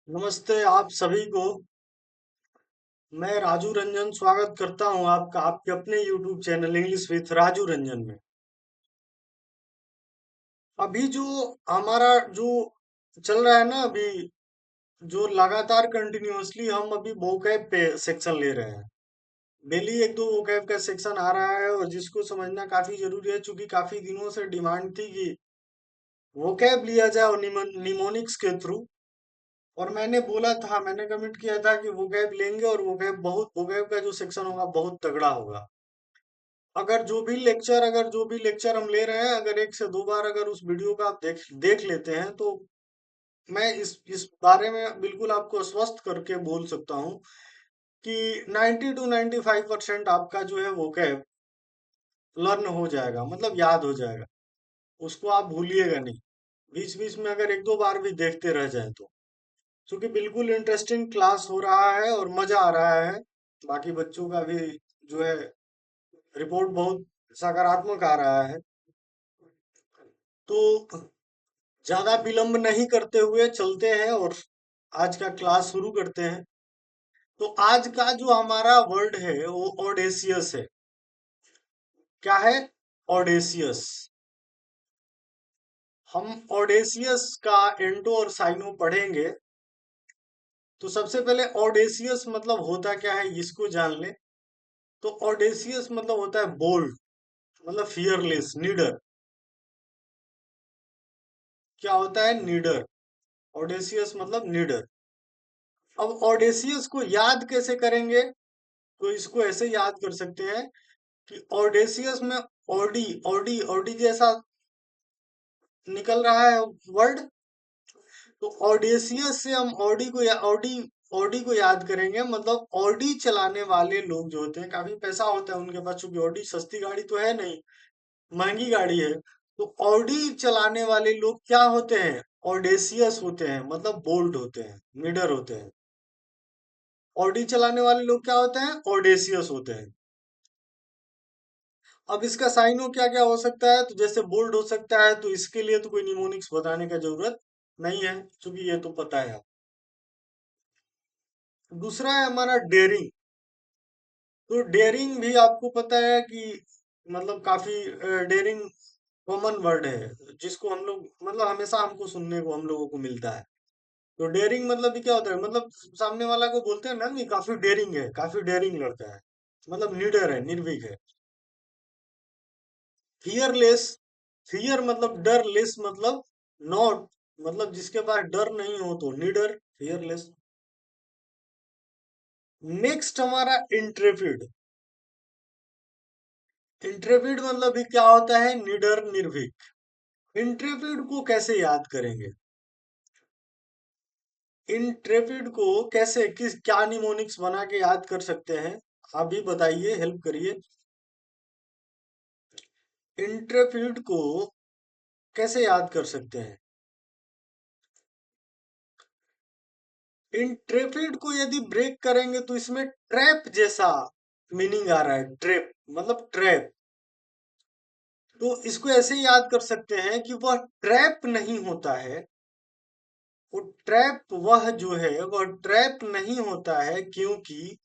नमस्ते आप सभी को। मैं राजू रंजन स्वागत करता हूं आपका आपके अपने YouTube channel English with Raju Ranjan में। अभी जो हमारा जो चल रहा है ना अभी, जो लगातार कंटिन्यूअसली हम अभी वोकैब पे सेक्शन ले रहे हैं। डेली एक दो वोकैब का सेक्शन आ रहा है और जिसको समझना काफी जरूरी है, क्योंकि काफी दिनों से डिमांड थी कि वोकैब लिया जाए और निमोनिक्स के थ्रू। और मैंने बोला था, मैंने कमिट किया था कि वोकैब लेंगे और वोकैब का जो सेक्शन होगा बहुत तगड़ा होगा। अगर जो भी लेक्चर हम ले रहे हैं, अगर एक से दो बार अगर उस वीडियो का आप देख देख लेते हैं तो मैं इस बारे में बिल्कुल आपको आश्वस्त करके बोल सकता हूँ कि 90 टू 95% आपका जो है वो कैब लर्न हो जाएगा, मतलब याद हो जाएगा। उसको आप भूलिएगा नहीं। बीच बीच में अगर एक दो बार भी देखते रह जाए तो, क्योंकि बिल्कुल इंटरेस्टिंग क्लास हो रहा है और मजा आ रहा है। बाकी बच्चों का भी जो है रिपोर्ट बहुत सकारात्मक आ रहा है। तो ज्यादा विलंब नहीं करते हुए चलते हैं और आज का क्लास शुरू करते हैं। तो आज का जो हमारा वर्ड है वो ऑडेसियस है। क्या है? ऑडेसियस। हम ऑडेसियस का एंटो और साइनो पढ़ेंगे। तो सबसे पहले ऑडेसियस मतलब होता क्या है इसको जान ले। तो ऑडेसियस मतलब होता है बोल्ड, मतलब फियरलेस, निडर। क्या होता है? निडर। ऑडेसियस मतलब निडर। अब ऑडेसियस को याद कैसे करेंगे? तो इसको ऐसे याद कर सकते हैं कि ऑडेसियस में ऑडी ऑडी ऑडी जैसा निकल रहा है वर्ड। तो ऑडेसियस से हम ऑडी को याद करेंगे, मतलब ऑडी चलाने वाले लोग जो होते हैं, काफी पैसा होता है उनके पास, चूंकि ऑडी सस्ती गाड़ी तो है नहीं, महंगी गाड़ी है। तो ऑडी चलाने वाले लोग क्या होते हैं? ऑडेसियस होते हैं, मतलब बोल्ड होते हैं, निडर होते हैं। ऑडी चलाने वाले लोग क्या होते हैं? ऑडेसियस होते हैं। अब इसका साइनो क्या क्या हो सकता है? तो जैसे बोल्ड हो सकता है, तो इसके लिए तो कोई निमोनिक्स बताने का जरूरत नहीं है, क्योंकि ये तो पता है आप। दूसरा है हमारा डेयरिंग। तो डेयरिंग भी आपको पता है कि मतलब काफी डेयरिंग कॉमन वर्ड है, जिसको हम लोग मतलब हमेशा हमको सुनने को हम लोगों को मिलता है। तो डेयरिंग मतलब भी क्या होता है? मतलब सामने वाला को बोलते हैं ना कि काफी डेयरिंग है, काफी डेयरिंग लड़का है, मतलब निडर है, निर्भीक है। फियरलेस। फियर मतलब डर, लेस मतलब नॉट, मतलब जिसके पास डर नहीं हो, तो निडर, फियरलेस। नेक्स्ट हमारा इंट्रेपिड। इंट्रेपिड मतलब भी क्या होता है? निडर, निर्भीक। इंट्रेपिड को कैसे याद करेंगे? इंट्रेपिड को कैसे, किस क्या निमोनिक्स बना के याद कर सकते हैं? आप भी बताइए, हेल्प करिए। इंट्रेपिड को कैसे याद कर सकते हैं? इंट्रेपिड को यदि ब्रेक करेंगे तो इसमें ट्रैप जैसा मीनिंग आ रहा है। ट्रैप मतलब ट्रैप। तो इसको ऐसे याद कर सकते हैं कि वह ट्रैप नहीं होता है। वो ट्रैप वह जो है वह ट्रैप नहीं होता है, क्योंकि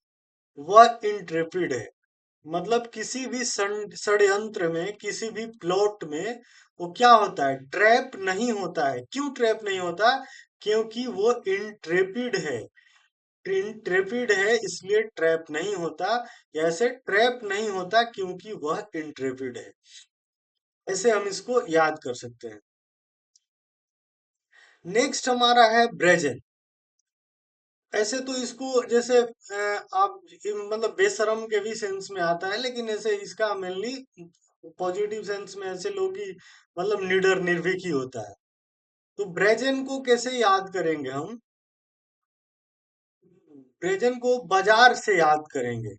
वह इंट्रेपिड है। मतलब किसी भी षड्यंत्र में, किसी भी प्लॉट में वो क्या होता है? ट्रैप नहीं होता है। क्यों ट्रैप नहीं होता? क्योंकि वो इंट्रेपिड है। इंट्रेपिड है इसलिए ट्रैप नहीं होता। ऐसे ट्रैप नहीं होता क्योंकि वह इंट्रेपिड है। ऐसे हम इसको याद कर सकते हैं। नेक्स्ट हमारा है ब्रेजन। ऐसे तो इसको जैसे आप मतलब बेशरम के भी सेंस में आता है, लेकिन ऐसे इसका मेनली पॉजिटिव सेंस में ऐसे लोग ही, मतलब निडर, निर्भीक ही होता है। तो ब्रेजन को कैसे याद करेंगे हम? ब्रेजन को बाजार से याद करेंगे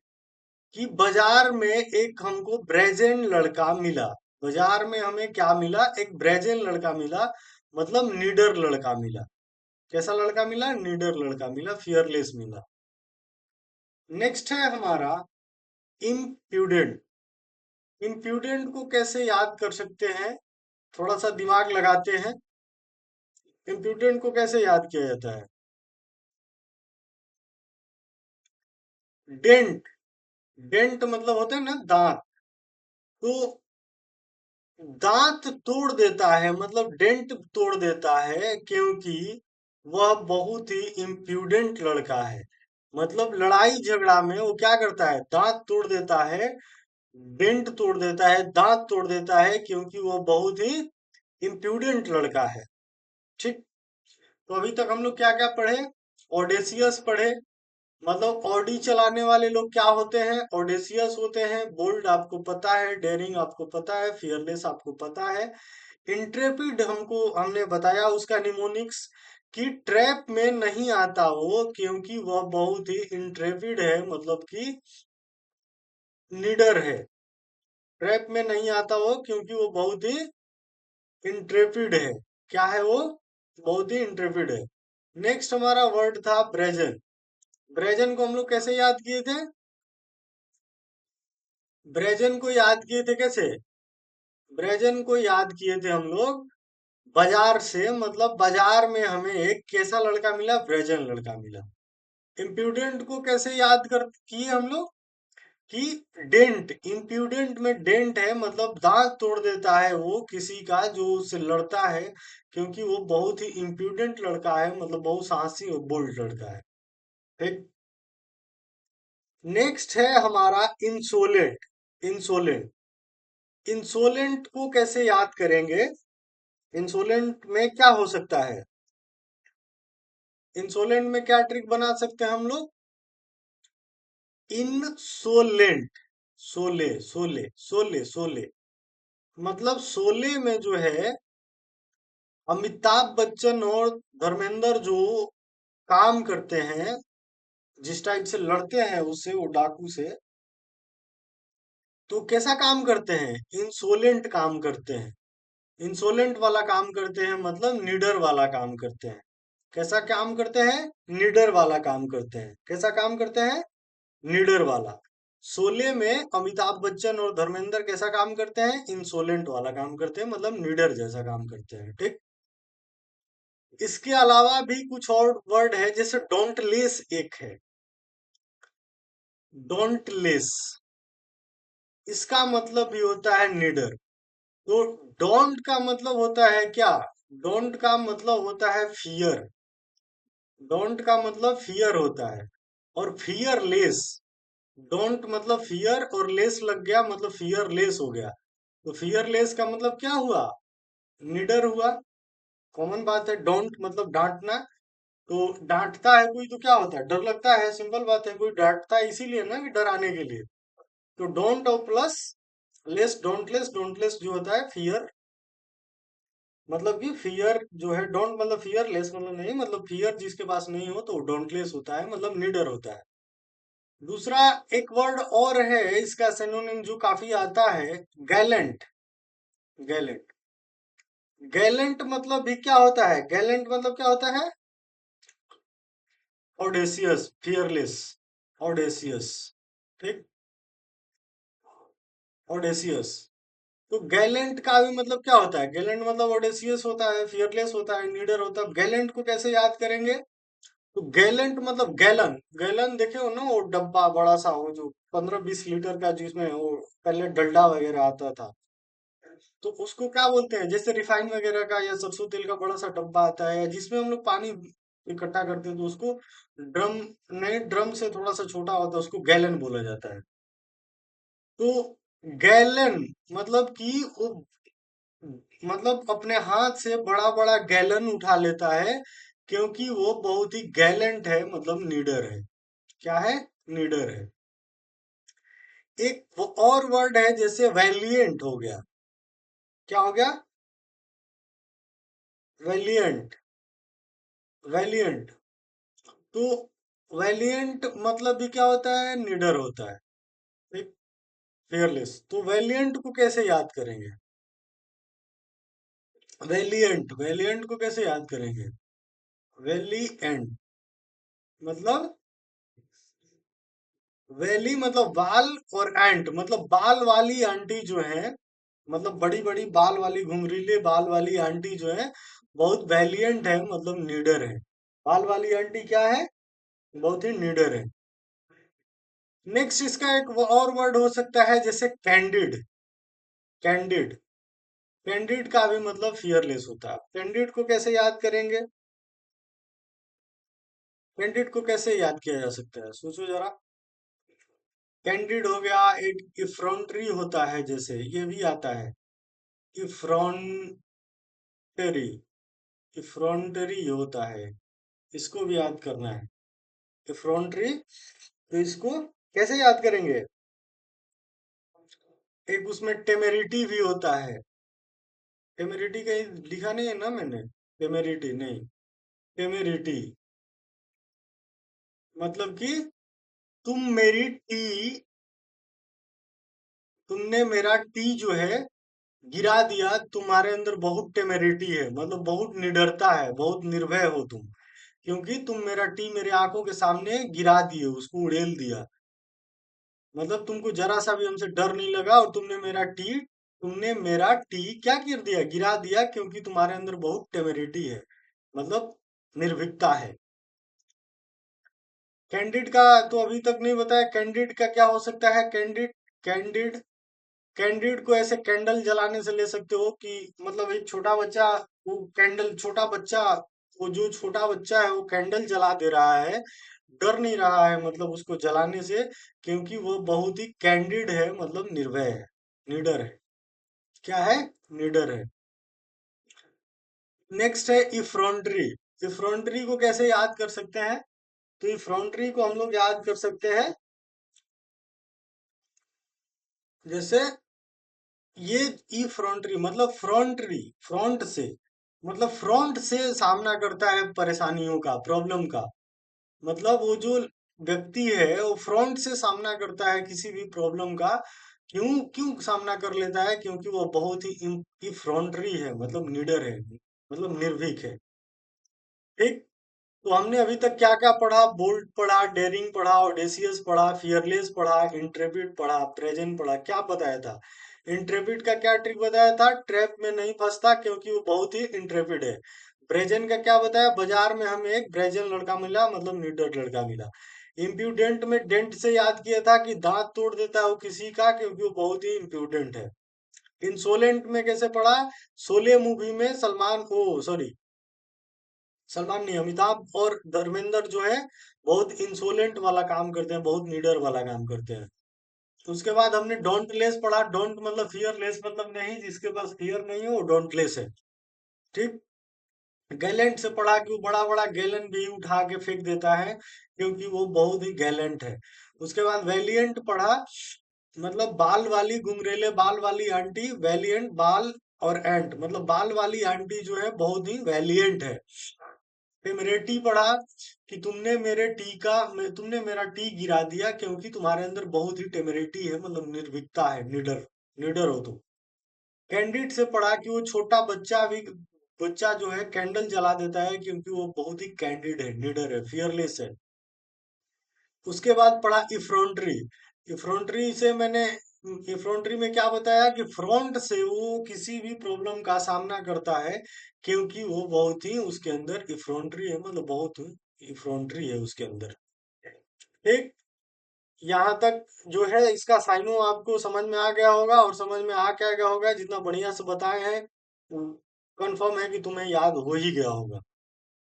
कि बाजार में एक हमको ब्रेजेन लड़का मिला। बाजार में हमें क्या मिला? एक ब्रेजेन लड़का मिला, मतलब निडर लड़का मिला। कैसा लड़का मिला? निडर लड़का मिला, फियरलेस मिला। नेक्स्ट है हमारा इम्प्यूडेंट। इम्प्यूडेंट को कैसे याद कर सकते हैं? थोड़ा सा दिमाग लगाते हैं। इम्प्यूडेंट को कैसे याद किया जाता है? डेंट, डेंट मतलब होते हैं ना दांत। तो दांत तोड़ देता है मतलब डेंट तोड़ देता है, क्योंकि वह बहुत ही इम्प्यूडेंट लड़का है। मतलब लड़ाई झगड़ा में वो क्या करता है, दांत तोड़ देता है, डेंट तोड़ देता है, दांत तोड़ देता है, क्योंकि वो बहुत ही इम्प्यूडेंट लड़का है। ठीक। तो अभी तक हम लोग क्या क्या पढ़े? ऑडेसियस पढ़े। मतलब ऑडी चलाने वाले लोग क्या होते हैं, ऑडेसियस होते हैं। बोल्ड आपको पता है, डेयरिंग आपको पता है, फियरलेस आपको पता है। इंट्रेपिड हमको हमने बताया उसका निमोनिक्स, कि ट्रैप में नहीं आता वो, क्योंकि वह बहुत ही इंट्रेपिड है, मतलब कि निडर है। ट्रैप में नहीं आता वो क्योंकि वो बहुत ही इंट्रेपिड है। क्या है वो? बहुत ही इंट्रेपिड है। नेक्स्ट हमारा वर्ड था ब्रेजन। ब्रेजन को हम लोग कैसे याद किए थे? ब्रेजन को याद किए थे कैसे? ब्रेजन को याद किए थे हम लोग बाजार से, मतलब बाजार में हमें एक कैसा लड़का मिला, ब्रेजन लड़का मिला। इम्प्यूडेंट को कैसे याद कर किए हम लोग? कि डेंट, इम्प्यूडेंट में डेंट है, मतलब दांत तोड़ देता है वो किसी का जो उससे लड़ता है, क्योंकि वो बहुत ही इम्प्यूडेंट लड़का है, मतलब बहुत साहसी और बोल्ड लड़का है। ठीक। नेक्स्ट है हमारा इंसोलेंट। इंसोलेंट, इंसोलेंट को कैसे याद करेंगे? इंसोलेंट में क्या हो सकता है? इंसोलेंट में क्या ट्रिक बना सकते हैं हम लोग? इनसोलेंट, सोले सोले सोले सोले, मतलब सोले में जो है अमिताभ बच्चन और धर्मेंद्र जो काम करते हैं, जिस टाइप से लड़ते हैं उससे, वो डाकू से, तो कैसा काम करते हैं? इंसोलेंट काम करते हैं। इंसोलेंट वाला काम करते हैं, मतलब निडर वाला काम करते हैं। कैसा काम करते हैं? निडर वाला काम करते हैं। कैसा काम करते हैं? निडर वाला। शोले में अमिताभ बच्चन और धर्मेंद्र कैसा काम करते हैं? इंसोलेंट वाला काम करते हैं, मतलब निडर जैसा काम करते हैं। ठीक। इसके अलावा भी कुछ और वर्ड है, जैसे डोंट लेस एक है। डोंट लेस, इसका मतलब भी होता है निडर। तो डोंट का मतलब होता है क्या? डोंट का मतलब होता है फियर। डोंट का मतलब फियर होता है। और फियरलेस, डोंट मतलब फियर और लेस लग गया, मतलब फियरलेस हो गया। तो फियरलेस का मतलब क्या हुआ? निडर हुआ। कॉमन बात है, डोंट मतलब डांटना। तो डांटता है कोई तो क्या होता है? डर लगता है। सिंपल बात है, कोई डांटता है इसीलिए ना, कि डराने के लिए। तो डोंट और प्लस लेस, डोंट लेस जो होता है फियर, मतलब कि फियर जो है, डोंट मतलब फियर, लेस मतलब नहीं, मतलब फियर जिसके पास नहीं हो तो डोंट लेस होता है, मतलब निडर होता है। दूसरा एक वर्ड और है इसका सिनोनिम जो काफी आता है, गैलेंट। गैलेंट, गैलेंट मतलब भी क्या होता है? गैलेंट मतलब क्या होता है? ऑडेसियस, फियरलेस, ऑडेसियस। ठीक। ऑडेसियस। तो गैलेंट का भी मतलब क्या होता है? गैलेंट मतलब ऑडेसियस होता है, फियरलेस होता है, नीडर होता है। गैलेंट को कैसे याद करेंगे? तो गैलेंट मतलब गैलन। गैलन देखे हो ना, वो डब्बा बड़ा सा, वो जो 15-20 लीटर का, जिसमें वो पहले डलडा वगैरह आता था। तो उसको क्या बोलते हैं? जैसे रिफाइन वगैरह का या सरसों तेल का बड़ा सा डब्बा आता है, या जिसमें हम लोग पानी इकट्ठा करते हैं, तो उसको ड्रम, नहीं ड्रम से थोड़ा सा छोटा होता है, उसको गैलन बोला जाता है। तो गैलन मतलब कि वो, मतलब अपने हाथ से बड़ा बड़ा गैलन उठा लेता है, क्योंकि वो बहुत ही गैलेंट है, मतलब नीडर है। क्या है? नीडर है। एक वो और वर्ड है, जैसे वैलिएंट हो गया। क्या हो गया? Valiant, Valiant. तो वैलिएंट मतलब भी क्या होता है? निडर होता है। ठीक। फेयरलेस। तो वैलिएंट को कैसे याद करेंगे? वैलिएंट, वैलिएंट को कैसे याद करेंगे? वैलिएंट मतलब, वैली मतलब बाल, और एंट मतलब बाल वाली आंटी जो है, मतलब बड़ी बड़ी बाल वाली, घुंघरीले बाल वाली आंटी जो है, बहुत वैलिएंट है, मतलब नीडर है। बाल वाली आंटी क्या है? बहुत ही नीडर है। नेक्स्ट इसका एक और वर्ड हो सकता है, जैसे कैंडिड। कैंडिड, कैंडिड का भी मतलब फियरलेस होता है। कैंडिड को कैसे याद करेंगे? कैंडिड को कैसे याद किया जा सकता है, सोचो जरा। कैंडिड हो गया। एक इफ्रॉन्ट्री होता है, जैसे ये भी आता है, इफ्रॉन्टरी। इफ्रॉन्टरी होता है, इसको भी याद करना है, इफ्रॉन्ट्री। तो इसको कैसे याद करेंगे? एक उसमें टेमेरिटी भी होता है। टेमेरिटी कहीं लिखा नहीं है ना मैंने? टेमेरिटी नहीं, टेमेरिटी मतलब कि तुम मेरी टी, तुमने मेरा टी जो है गिरा दिया, तुम्हारे अंदर बहुत टेमेरिटी है, मतलब बहुत निडरता है, बहुत निर्भय हो तुम, क्योंकि तुम मेरा टी मेरे आंखों के सामने गिरा दिए, उसको उड़ेल दिया। मतलब तुमको जरा सा भी हमसे डर नहीं लगा, और तुमने मेरा टी क्या कर दिया, गिरा दिया, क्योंकि तुम्हारे अंदर बहुत टेमेरिटी है, मतलब निर्भीकता है। कैंडिड का तो अभी तक नहीं बताया, कैंडिड का क्या हो सकता है? कैंडिड, कैंडिड, कैंडिड को ऐसे कैंडल जलाने से ले सकते हो कि मतलब एक छोटा बच्चा, वो कैंडल, छोटा बच्चा, वो जो छोटा बच्चा है वो कैंडल जला दे रहा है, डर नहीं रहा है मतलब उसको जलाने से, क्योंकि वो बहुत ही कैंडिड है, मतलब निर्भय है, निडर है। क्या है? निडर है। नेक्स्ट है इफ्रॉन्ट्री। इफ्रॉन्ट्री को कैसे याद कर सकते हैं? तो इफ्रॉन्ट्री को हम लोग याद कर सकते हैं, जैसे ये ई फ्रंटरी मतलब फ्रंटरी, फ्रंट से, मतलब फ्रंट से सामना करता है परेशानियों का, प्रॉब्लम का। मतलब वो जो व्यक्ति है वो फ्रंट से सामना करता है किसी भी प्रॉब्लम का। क्यों क्यों सामना कर लेता है? क्योंकि वो बहुत ही फ्रंटरी है, मतलब निडर है, मतलब निर्भीक है। ठीक। तो हमने अभी तक क्या क्या पढ़ा? बोल्ड पढ़ा, डेयरिंग पढ़ा, ऑडेसियस पढ़ा, फियरलेस पढ़ा, इंट्रेपिड पढ़ा, प्रेजेंट पढ़ा। क्या बताया था? इंट्रेपिड का क्या ट्रिक बताया था? ट्रैप में नहीं फंसता, क्योंकि वो बहुत ही इंट्रेपिड है। ब्रेजन का क्या बताया? बाजार में हमें एक ब्रेजन लड़का मिला, मतलब निडर लड़का मिला। इम्प्यूडेंट में डेंट से याद किया था कि दांत तोड़ देता है वो किसी का, क्योंकि वो बहुत ही इम्प्यूडेंट है। इंसोलेंट में कैसे पढ़ा? शोले मूवी में सलमान, ओ सॉरी, सलमान नहीं, अमिताभ और धर्मेंद्र जो है बहुत इंसोलेंट वाला काम करते हैं, बहुत नीडर वाला काम करते हैं। उसके बाद हमने डोंट लेस पढ़ा। डोंट मतलब फियरलेस, मतलब नहीं, जिसके पास फियर नहीं है वो डोंट लेस है। ठीक। गैलेंट से पढ़ा कि वो बड़ा बड़ा गैलन भी उठा के फेंक देता है, क्योंकि वो बहुत ही गैलेंट है। उसके बाद वैलियंट पढ़ा, मतलब बाल वाली, घुंघरेले बाल वाली आंटी, वैलियंट, बाल और एंट, मतलब बाल वाली आंटी जो है बहुत ही वैलियंट है। टेमरेटी पढ़ा कि तुमने मेरा टी गिरा दिया, क्योंकि तुम्हारे अंदर बहुत ही टेमरेटी है, मतलब निर्भीकता है, निडर, निडर हो तुम। कैंडिड से पढ़ा कि वो छोटा बच्चा जो है कैंडल जला देता है, क्योंकि वो बहुत ही कैंडिड है, निडर है, फियरलेस है। उसके बाद पढ़ा इफ्रॉन्ट्री। इफ्रॉन्ट्री से मैंने इफ्रॉन्ट्री में क्या बताया कि फ्रंट से वो किसी भी प्रॉब्लम का सामना करता है, क्योंकि वो बहुत ही उसके अंदर इफ्रॉन्ट्री है, मतलब बहुत इफ्रॉन्ट्री है उसके अंदर। ठीक। यहाँ तक जो है इसका साइनो आपको समझ में आ गया होगा, और समझ में आ क्या गया होगा, जितना बढ़िया से बताए हैं, कंफर्म है कि तुम्हें याद हो ही गया होगा।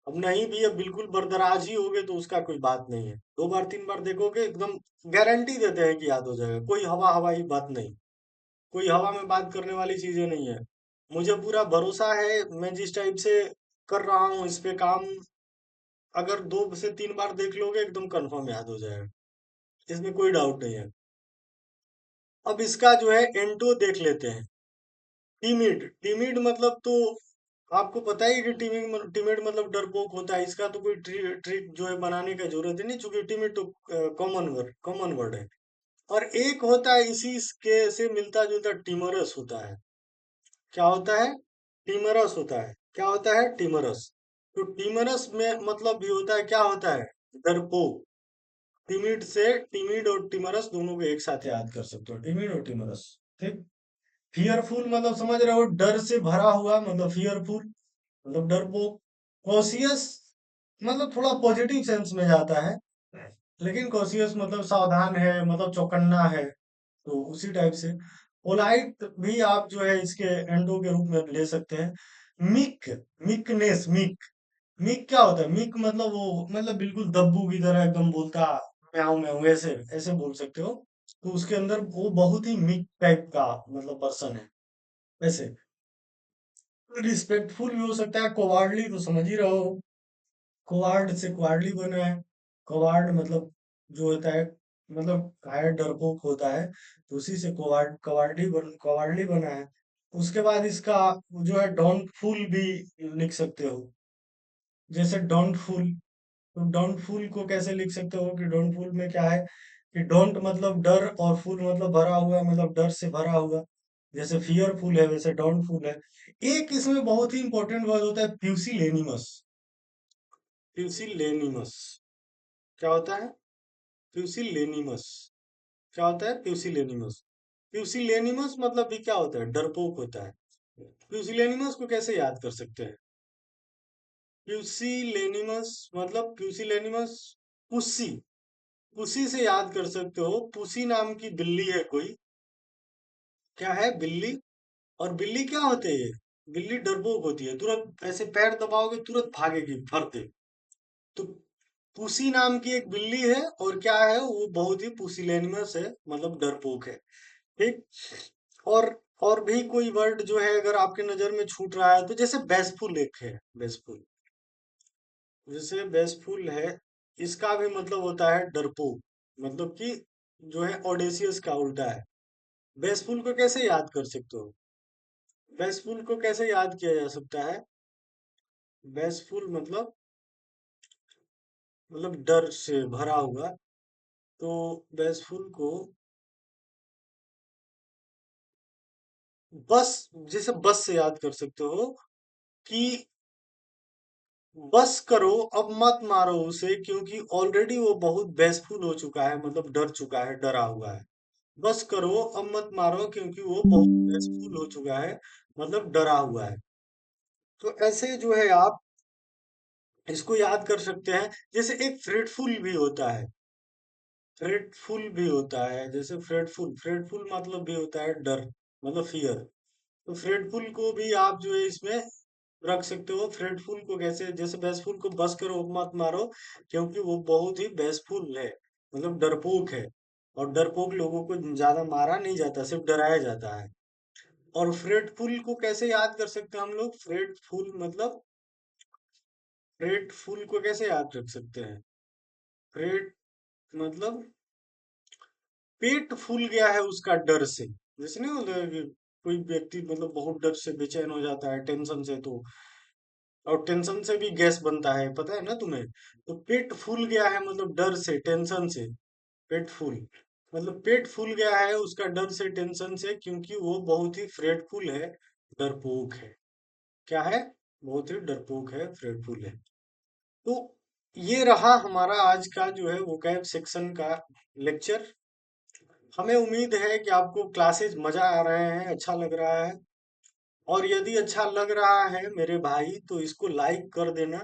अब नहीं भी, अब बिल्कुल बरदराज ही होगे तो उसका कोई बात नहीं है, दो बार तीन बार देखोगे एकदम गारंटी देते हैं कि याद हो जाएगा। कोई हवा हवाई बात नहीं, कोई हवा में बात करने वाली चीजें नहीं है। मुझे पूरा भरोसा है, मैं जिस टाइप से कर रहा हूँ इस पे काम, अगर दो से तीन बार देख लोगे एकदम कंफर्म याद हो जाएगा, इसमें कोई डाउट नहीं है। अब इसका जो है एंटो देख लेते हैं। टिमिड, टिमिड मतलब तो आपको पता ही है कि टिमिड मतलब डरपोक होता है, इसका तो कोई ट्रिक जो है बनाने का जरूरत ही नहीं, चूंकि टिमिड तो कॉमन वर्ड है। और एक होता है इसी के से मिलता जुलता, टिमरस होता है। क्या होता है? टिमरस होता है। क्या होता है? टिमरस। तो टिमरस में मतलब भी होता है, क्या होता है? डरपोक। टिमिड से टिमिड और टिमरस दोनों को एक साथ याद कर सकते हो, टिमिड और टिमरस। ठीक। फियरफुल मतलब समझ रहे हो, डर से भरा हुआ, मतलब फियरफुल, मतलब डरपोक। कॉशियस मतलब थोड़ा पॉजिटिव सेंस में जाता है, लेकिन कॉशियस मतलब सावधान है, मतलब चौकन्ना है, तो उसी टाइप से। पोलाइट भी आप जो है इसके एंडो के रूप में ले सकते हैं। मिक, मिकनेस, मिक, मिक क्या होता है? मिक मतलब वो, मतलब बिल्कुल दब्बू की तरह एकदम बोलता, म्याऊं म्याऊं, ऐसे ऐसे बोल सकते हो। तो उसके अंदर वो बहुत ही मिक टाइप का मतलब पर्सन है वैसे। रिस्पेक्टफुल भी हो सकता है। कोवार्डली तो समझ ही रहो, कोवार्ड से क्वार्डली बना है। कोवार्ड मतलब जो होता है, मतलब कायर डरपोक होता है, तो उसी से कोवार्डली बना है। उसके बाद इसका जो है डोंट फूल भी लिख सकते हो। जैसे डोंट फूल, तो डोंट फूल को कैसे लिख सकते हो कि डोंट फूल में क्या है कि डोंट मतलब डर, और फूल मतलब भरा हुआ, मतलब डर से भरा हुआ। जैसे फियरफुल है वैसे डोंट फूल है। एक इसमें बहुत ही इंपॉर्टेंट वर्ड होता है प्यूसिलेनिमस। प्यूसिलेनिमस क्या होता है? प्यूसिलेनिमस क्या होता है? प्यूसिलेनिमस, प्यूसिलेनिमस मतलब भी क्या होता है? डरपोक होता है। प्यूसिलेनिमस को कैसे याद कर सकते हैं? प्यूसिलेनिमस मतलब प्यूसिलेनिमस, पुस्सी, पुसी से याद कर सकते हो। पुसी नाम की बिल्ली है कोई, क्या है? बिल्ली। और बिल्ली क्या होते है? ये बिल्ली डरपोक होती है, तुरंत ऐसे पैर दबाओगे तुरंत भागेगी फर दे। तो पुसी नाम की एक बिल्ली है, और क्या है वो? बहुत ही पुसिलेनिमस है, मतलब डरपोक है। ठीक। और और भी कोई वर्ड जो है अगर आपके नजर में छूट रहा है, तो जैसे बेसफुल एक है, बेसफुल, जैसे बेसफुल है, इसका भी मतलब होता है डरपोक, मतलब कि जो है ऑडेसियस का उल्टा है। बेसफुल को कैसे याद कर सकते हो? बेसफुल को कैसे याद किया जा सकता है? बेसफुल मतलब डर से भरा हुआ। तो बेसफुल को बस, जैसे बस से याद कर सकते हो कि बस करो, अब मत मारो उसे, क्योंकि ऑलरेडी वो बहुत बेसफुल हो चुका है, मतलब डर चुका है, डरा हुआ है। बस करो, अब मत मारो, क्योंकि वो बहुत बेसफुल हो चुका है, मतलब डरा हुआ है। तो ऐसे जो है आप इसको याद कर सकते हैं। जैसे एक फ्रेटफुल भी होता है, फ्रेटफुल भी होता है, जैसे फ्रेटफुल, फ्रेटफुल मतलब भी होता है डर, मतलब फियर। तो फ्रेटफुल को भी आप जो है इसमें रख सकते हो। फ्रेटफुल को कैसे? जैसे बेसफुल को बस करो मत मारो, क्योंकि वो बहुत ही बेसफुल है, मतलब डरपोक है। और डरपोक लोगों को ज्यादा मारा नहीं जाता, सिर्फ डराया जाता है। और फ्रेटफुल को कैसे याद कर सकते हैं हम लोग? फ्रेटफुल मतलब, फ्रेटफुल को कैसे याद रख सकते हैं? फ्रेट मतलब पेट फूल गया है उसका डर से। जैसे नहीं होता है कि कोई व्यक्ति मतलब बहुत डर से बेचैन हो जाता है टेंशन से, तो और टेंशन से भी गैस बनता है, पता है ना तुम्हें? तो पेट फूल गया है मतलब डर से, टेंशन से। पेट फूल मतलब पेट फूल गया है उसका डर से, टेंशन से, क्योंकि वो बहुत ही फ्रेटफुल है, डरपोक है। क्या है? बहुत ही डरपोक है, फ्रेटफुल है। तो ये रहा हमारा आज का जो है वोकैब सेक्शन का लेक्चर। हमें उम्मीद है कि आपको क्लासेस मजा आ रहे हैं, अच्छा लग रहा है। और यदि अच्छा लग रहा है मेरे भाई, तो इसको लाइक कर देना,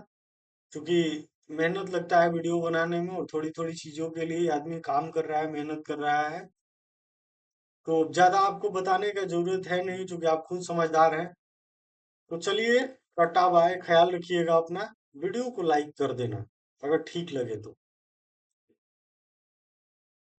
क्योंकि मेहनत लगता है वीडियो बनाने में, और थोड़ी थोड़ी चीजों के लिए आदमी काम कर रहा है, मेहनत कर रहा है। तो ज्यादा आपको बताने का जरूरत है नहीं, क्योंकि आप खुद समझदार हैं। तो चलिए, टाटा बाय, ख्याल रखिएगा अपना। वीडियो को लाइक कर देना अगर ठीक लगे तो।